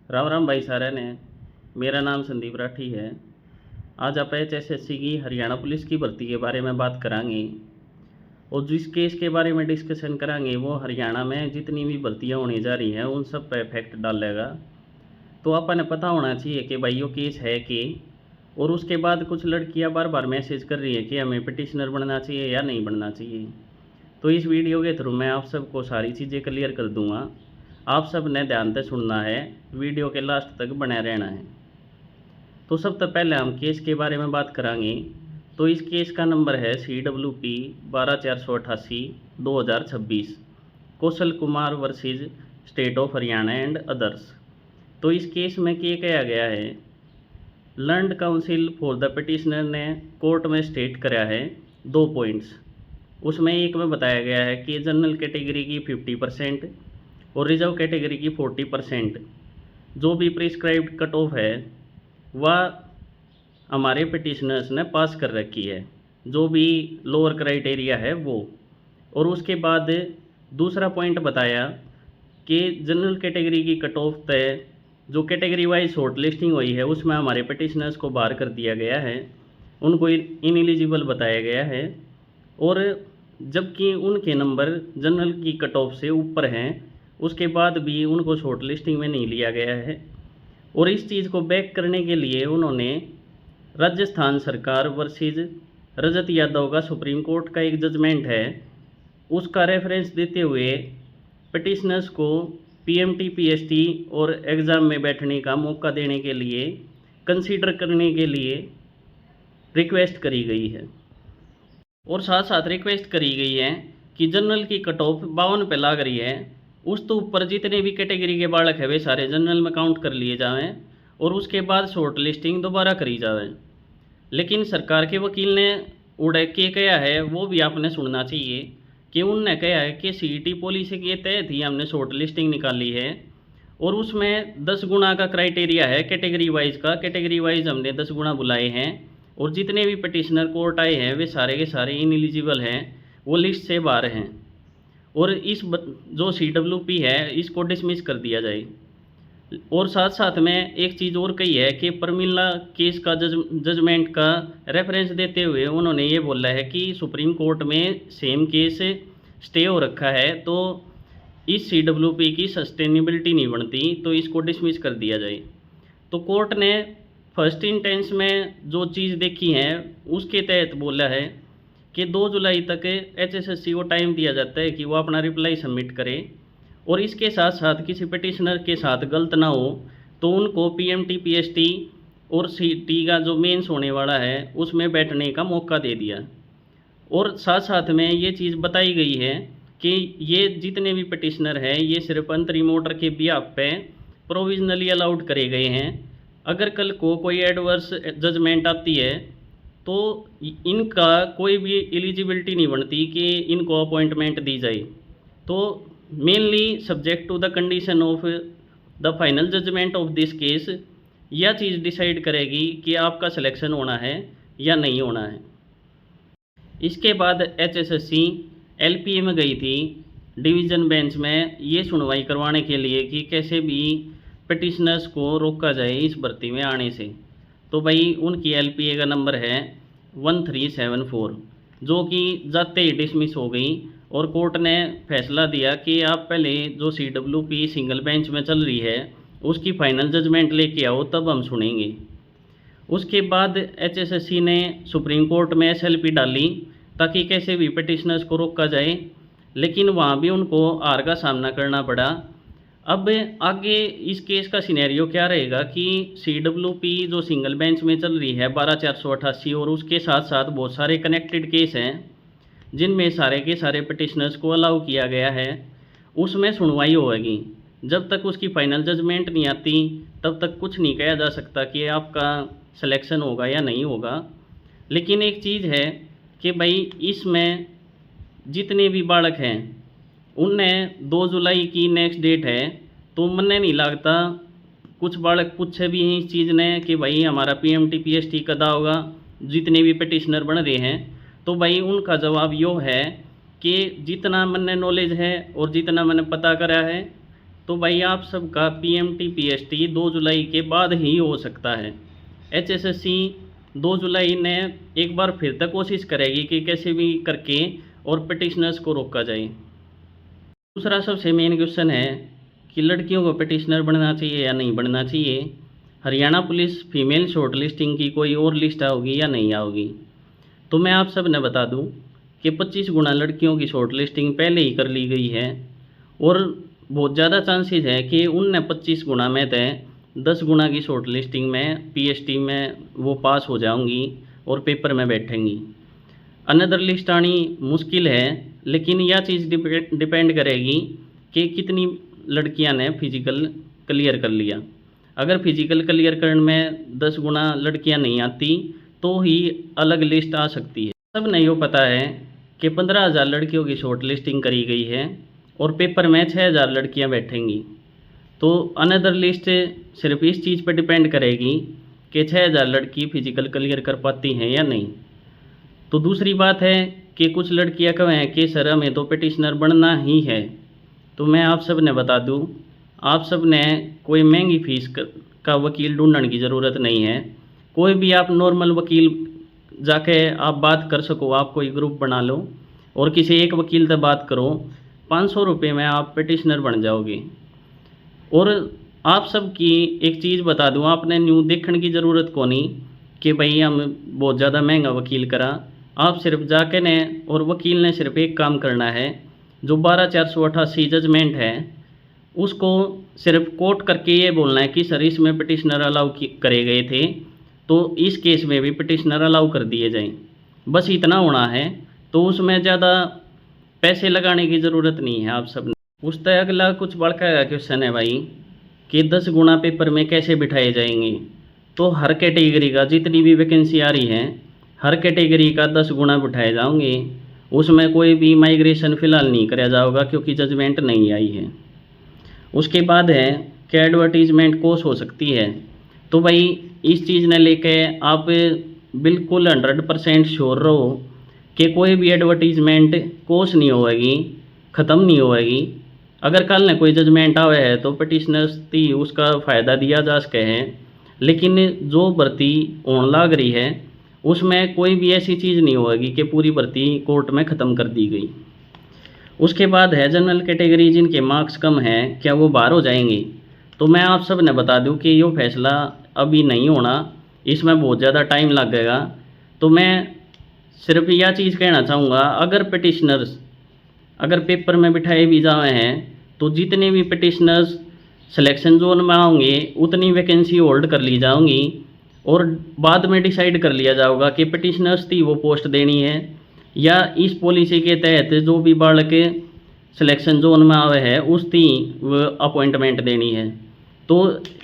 राम राम भाई सारे ने। मेरा नाम संदीप राठी है। आज आप HSSC की हरियाणा पुलिस की भर्ती के बारे में बात करांगे और जिस केस के बारे में डिस्कशन करांगे वो हरियाणा में जितनी भी भर्तियां होने जा रही हैं उन सब पर इफेक्ट डालेगा। तो अपन ने पता होना चाहिए कि भाई यो केस है कि, और उसके बाद कुछ लड़कियां बार बार मैसेज कर रही है कि हमें पिटिशनर बनना चाहिए या नहीं बनना चाहिए। तो इस वीडियो के थ्रू मैं आप सबको सारी चीज़ें क्लियर कर दूंगा। आप सब ने ध्यान से सुनना है, वीडियो के लास्ट तक बने रहना है। तो सबसे पहले हम केस के बारे में बात करांगे। तो इस केस का नंबर है CWP 12488/2026, Kaushal Kumar versus state of Haryana and others. तो इस केस में क्या कहा गया है, learned council for the petitioner ने कोर्ट में स्टेट करा है 2 पॉइंट्स। उसमें एक में बताया गया है कि जनरल कैटेगरी की 50% और रिजर्व कैटेगरी की 40% जो भी प्रिस्क्राइब्ड कट ऑफ है वह हमारे पिटिशनर्स ने पास कर रखी है, जो भी लोअर क्राइटेरिया है वो। और उसके बाद दूसरा पॉइंट बताया कि जनरल कैटेगरी की कट ऑफ तय जो कैटेगरी वाइज शॉर्ट लिस्टिंग हुई है उसमें हमारे पिटिशनर्स को बाहर कर दिया गया है, उनको इनएलिजिबल बताया गया है। और जबकि उनके नंबर जनरल की कट ऑफ से ऊपर हैं उसके बाद भी उनको शॉर्ट लिस्टिंग में नहीं लिया गया है। और इस चीज़ को बैक करने के लिए उन्होंने राजस्थान सरकार वर्सेज रजत यादव का सुप्रीम कोर्ट का एक जजमेंट है उसका रेफरेंस देते हुए पिटिशनर्स को PMT PST और एग्ज़ाम में बैठने का मौका देने के लिए कंसीडर करने के लिए रिक्वेस्ट करी गई है। और साथ साथ रिक्वेस्ट करी गई है कि जनरल की कट ऑफ 52 पे लाग रही है, उस तो ऊपर जितने भी कैटेगरी के बालक है वे सारे जनरल में काउंट कर लिए जाएं और उसके बाद शॉर्ट लिस्टिंग दोबारा करी जाए। लेकिन सरकार के वकील ने उड़ के कहा है वो भी आपने सुनना चाहिए कि उनने कहा है कि CET पॉलिसी के तहत ही हमने शॉर्ट लिस्टिंग निकाली है और उसमें 10 गुना का क्राइटेरिया है कैटेगरी वाइज का। कैटेगरी वाइज हमने 10 गुना बुलाए हैं और जितने भी पिटिशनर कोर्ट आए हैं वे सारे के सारे इनएलिजिबल हैं, वो लिस्ट से बाहर हैं। और इस जो CWP है इसको डिसमिस कर दिया जाए। और साथ साथ में एक चीज़ और कही है कि प्रमिला केस का जजमेंट का रेफरेंस देते हुए उन्होंने ये बोला है कि सुप्रीम कोर्ट में सेम केस स्टे हो रखा है, तो इस CWP की सस्टेनेबिलिटी नहीं बनती, तो इसको डिसमिस कर दिया जाए। तो कोर्ट ने फर्स्ट इंटेंस में जो चीज़ देखी है उसके तहत बोला है कि 2 जुलाई तक HSSC को टाइम दिया जाता है कि वो अपना रिप्लाई सबमिट करे और इसके साथ साथ किसी पिटिशनर के साथ गलत ना हो तो उनको PMT PST और CT का जो मेंस होने वाला है उसमें बैठने का मौका दे दिया। और साथ साथ में ये चीज़ बताई गई है कि ये जितने भी पिटिशनर हैं ये सिर्फ अंतरिम ऑर्डर के बिहाफ पे प्रोविजनली अलाउड करे गए हैं। अगर कल को कोई एडवर्स जजमेंट आती है तो इनका कोई भी एलिजिबिलिटी नहीं बनती कि इनको अपॉइंटमेंट दी जाए। तो mainly subject to the condition of the final judgment of this case यह चीज़ डिसाइड करेगी कि आपका सिलेक्शन होना है या नहीं होना है। इसके बाद HSSC LPA में गई थी डिवीज़न बेंच में ये सुनवाई करवाने के लिए कि कैसे भी पिटिशनर्स को रोका जाए इस भर्ती में आने से। तो भाई उनकी LPA का नंबर है 1374 जो कि जाते ही डिसमिस हो गई और कोर्ट ने फैसला दिया कि आप पहले जो CWP सिंगल बेंच में चल रही है उसकी फाइनल जजमेंट लेके आओ तब हम सुनेंगे। उसके बाद HSSC ने सुप्रीम कोर्ट में SLP डाली ताकि कैसे भी पिटिशनर्स को रोका जाए, लेकिन वहाँ भी उनको हार का सामना करना पड़ा। अब आगे इस केस का सिनेरियो क्या रहेगा कि CWP जो सिंगल बेंच में चल रही है 12488 और उसके साथ साथ बहुत सारे कनेक्टेड केस हैं जिनमें सारे के सारे पिटिशनर्स को अलाउ किया गया है, उसमें सुनवाई होगी। जब तक उसकी फाइनल जजमेंट नहीं आती तब तक कुछ नहीं कहा जा सकता कि आपका सिलेक्शन होगा या नहीं होगा। लेकिन एक चीज़ है कि भाई इसमें जितने भी बालक हैं उनने 2 जुलाई की नेक्स्ट डेट है, तो मन्ने नहीं लगता कुछ बालक पूछे भी हैं इस चीज़ ने कि भाई हमारा PMT PST कदा होगा, जितने भी पिटिशनर बन रहे हैं। तो भाई उनका जवाब यो है कि जितना मैंने नॉलेज है और जितना मैंने पता करा है तो भाई आप सबका पीएमटी पीएसटी 2 जुलाई के बाद ही हो सकता है। एचएसएससी 2 जुलाई ने एक बार फिर तक कोशिश करेगी कि कैसे भी करके और पिटिशनर्स को रोका जाए। दूसरा सबसे मेन क्वेश्चन है कि लड़कियों को पिटिशनर बनना चाहिए या नहीं बनना चाहिए। Haryana police female short listing की कोई और लिस्ट आओगी या नहीं आओगी। तो मैं आप सब ने बता दूं कि 25 गुना लड़कियों की शॉर्ट लिस्टिंग पहले ही कर ली गई है और बहुत ज़्यादा चांसेस है कि उनने 25 गुना में तय 10 गुना की शॉर्ट लिस्टिंग में पीएसटी में वो पास हो जाऊंगी और पेपर में बैठेंगी। अनदर लिस्ट आनी मुश्किल है, लेकिन यह चीज़ डिपेंड करेगी कि कितनी लड़कियां ने फिजिकल क्लियर कर लिया। अगर फिजिकल क्लियर करने में 10 गुना लड़कियां नहीं आती तो ही अलग लिस्ट आ सकती है। सब नहीं हो पता है कि 15,000 लड़कियों की शॉर्ट लिस्टिंग करी गई है और पेपर में 6,000 लड़कियां बैठेंगी। तो अनदर लिस्ट सिर्फ इस चीज़ पर डिपेंड करेगी कि 6,000 लड़की फिजिकल क्लियर कर पाती हैं या नहीं। तो दूसरी बात है कि कुछ लड़कियां कहें कि सर हमें तो पिटिशनर बनना ही है। तो मैं आप सब ने बता दूं, आप सब ने कोई महंगी फीस का वकील ढूंढने की ज़रूरत नहीं है। कोई भी आप नॉर्मल वकील जाके आप बात कर सको, आप कोई ग्रुप बना लो और किसी एक वकील से बात करो, 500 रुपये में आप पिटिशनर बन जाओगे। और आप सब की एक चीज़ बता दूं, आपने न्यू देखने की ज़रूरत को नहीं कि भाई हम बहुत ज़्यादा महंगा वकील करा। आप सिर्फ जाके ने और वकील ने सिर्फ एक काम करना है, जो 12,488 जजमेंट है उसको सिर्फ कोट करके ये बोलना है कि सर इसमें पिटिशनर अलाउ करे गए थे तो इस केस में भी पिटिशनर अलाउ कर दिए जाएं। बस इतना होना है, तो उसमें ज़्यादा पैसे लगाने की ज़रूरत नहीं है। आप सब पूछता है अगला कुछ बड़का क्वेश्चन है भाई कि 10 गुना पेपर में कैसे बिठाए जाएंगे। तो हर कैटेगरी का जितनी भी वैकेंसी आ रही है हर कैटेगरी का 10 गुना बिठाए जाओगे। उसमें कोई भी माइग्रेशन फ़िलहाल नहीं कराया जाएगा क्योंकि जजमेंट नहीं आई है। उसके बाद है कि एडवर्टीजमेंट कोर्स हो सकती है। तो भाई इस चीज़ ने लेके आप बिल्कुल 100% श्योर रहो कि कोई भी एडवर्टीजमेंट कोर्स नहीं होएगी, ख़त्म नहीं होएगी। अगर कल ने कोई जजमेंट आवे है तो पिटिशनर्स थी उसका फ़ायदा दिया जा सके है, लेकिन जो भर्ती होने लग रही है उसमें कोई भी ऐसी चीज़ नहीं होएगी कि पूरी भर्ती कोर्ट में ख़त्म कर दी गई। उसके बाद है जनरल कैटेगरी जिनके मार्क्स कम हैं, क्या वो बाहर हो जाएंगे। तो मैं आप सब ने बता दूं कि ये फैसला अभी नहीं होना, इसमें बहुत ज़्यादा टाइम लगेगा। तो मैं सिर्फ यह चीज़ कहना चाहूँगा, अगर पिटिशनर्स अगर पेपर में बिठाए भी जाए हैं तो जितने भी पिटिशनर्स सिलेक्शन जोन में आएंगे उतनी वैकेंसी होल्ड कर ली जाऊँगी और बाद में डिसाइड कर लिया जाएगा कि पिटिशनर्स थी वो पोस्ट देनी है या इस पॉलिसी के तहत जो भी बालक सिलेक्शन जोन में आवे है उस थी वो अपॉइंटमेंट देनी है। तो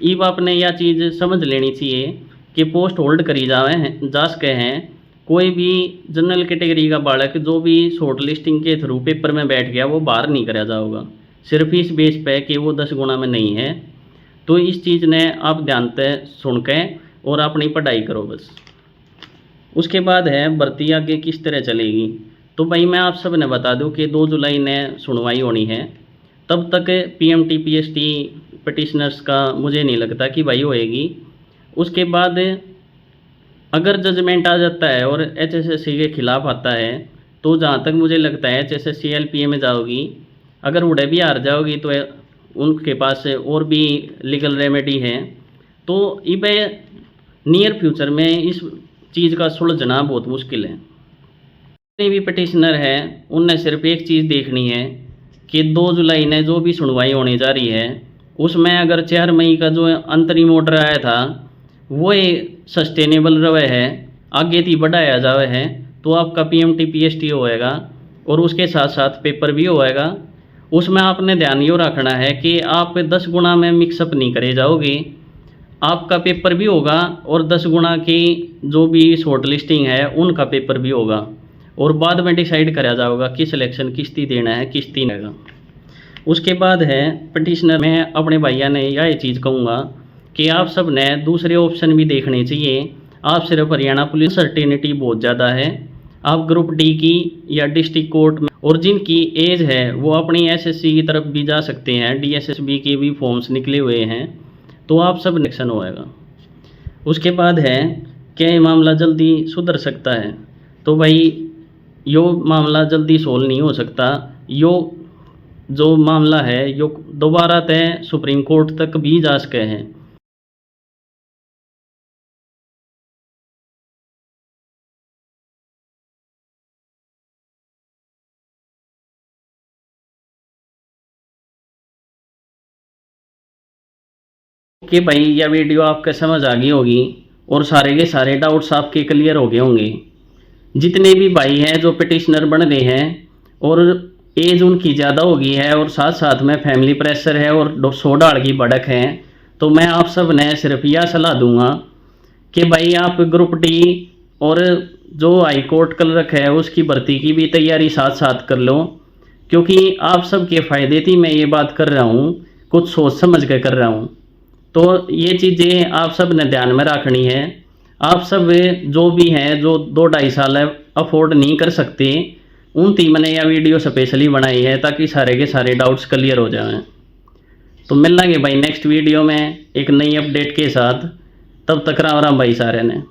इब आपने यह चीज़ समझ लेनी चाहिए कि पोस्ट होल्ड करी जा सके हैं। कोई भी जनरल कैटेगरी का बालक जो भी शॉर्ट लिस्टिंग के थ्रू पेपर में बैठ गया वो बाहर नहीं कराया जाएगा, सिर्फ इस बेस पे कि वो 10 गुना में नहीं है। तो इस चीज़ ने आप ध्यान से सुन के और अपनी पढ़ाई करो बस। उसके बाद है भर्ती आगे किस तरह चलेगी। तो भाई मैं आप सब ने बता दूं कि 2 जुलाई ने सुनवाई होनी है, तब तक पीएमटी पीएसटी पिटिशनर्स का मुझे नहीं लगता कि भाई होएगी। उसके बाद अगर जजमेंट आ जाता है और एचएसएससी के खिलाफ आता है तो जहाँ तक मुझे लगता है एचएसएससी एलपीए में जाओगी। अगर उड़े भी हार जाओगी तो उनके पास और भी लीगल रेमेडी है। तो इब नियर फ्यूचर में इस चीज़ का सुलझना बहुत मुश्किल है। जितने भी पिटिशनर हैं उनने सिर्फ एक चीज़ देखनी है कि 2 जुलाई ने जो भी सुनवाई होने जा रही है उसमें अगर 4 मई का जो अंतरिम ऑर्डर आया था वो सस्टेनेबल रहे है, आगे थी बढ़ाया जावे है, तो आपका पीएमटी पीएसटी होएगा और उसके साथ साथ पेपर भी होएगा। उसमें आपने ध्यान ये रखना है कि आप 10 गुना में मिक्सअप नहीं करे जाओगे। आपका पेपर भी होगा और 10 गुना की जो भी शॉर्ट लिस्टिंग है उनका पेपर भी होगा और बाद में डिसाइड करा जाएगा कि सिलेक्शन किस्ती देना है किस्ती नहीं। उसके बाद है पिटिशनर में अपने भैया ने यह चीज़ कहूँगा कि आप सब ने दूसरे ऑप्शन भी देखने चाहिए। आप सिर्फ हरियाणा पुलिस सर्टेनिटी बहुत ज़्यादा है, आप ग्रुप डी की या डिस्ट्रिक्ट कोर्ट में, और जिनकी एज है वो अपनी एसएससी की तरफ भी जा सकते हैं। डीएसएसबी के भी फॉर्म्स निकले हुए हैं, तो आप सब सिलेक्शन होएगा। उसके बाद है क्या ये मामला जल्दी सुधर सकता है? तो भाई यो मामला जल्दी सोल्व नहीं हो सकता। यो जो मामला है यो दोबारा तय सुप्रीम कोर्ट तक भी जा सके हैं। कि भाई यह वीडियो आपके समझ आ गई होगी और सारे के सारे डाउट्स आपके क्लियर हो गए होंगे। जितने भी भाई हैं जो पिटिशनर बन रहे हैं और एज उनकी ज़्यादा हो गई है और साथ साथ में फैमिली प्रेशर है और सोडाड़ की भड़क है, तो मैं आप सब ने सिर्फ यह सलाह दूंगा कि भाई आप ग्रुप डी और जो हाई कोर्ट क्लर्क है उसकी भर्ती की भी तैयारी साथ साथ कर लो, क्योंकि आप सबके फ़ायदे थी मैं ये बात कर रहा हूँ, कुछ सोच समझ के कर रहा हूँ। तो ये चीज़ें आप सब ने ध्यान में रखनी है। आप सब जो भी हैं जो 2-2.5 साल अफोर्ड नहीं कर सकते, उन टीम ने यह वीडियो स्पेशली बनाई है ताकि सारे के सारे डाउट्स क्लियर हो जाएं। तो मिल लेंगे भाई नेक्स्ट वीडियो में एक नई अपडेट के साथ। तब तक राम राम भाई सारे ने।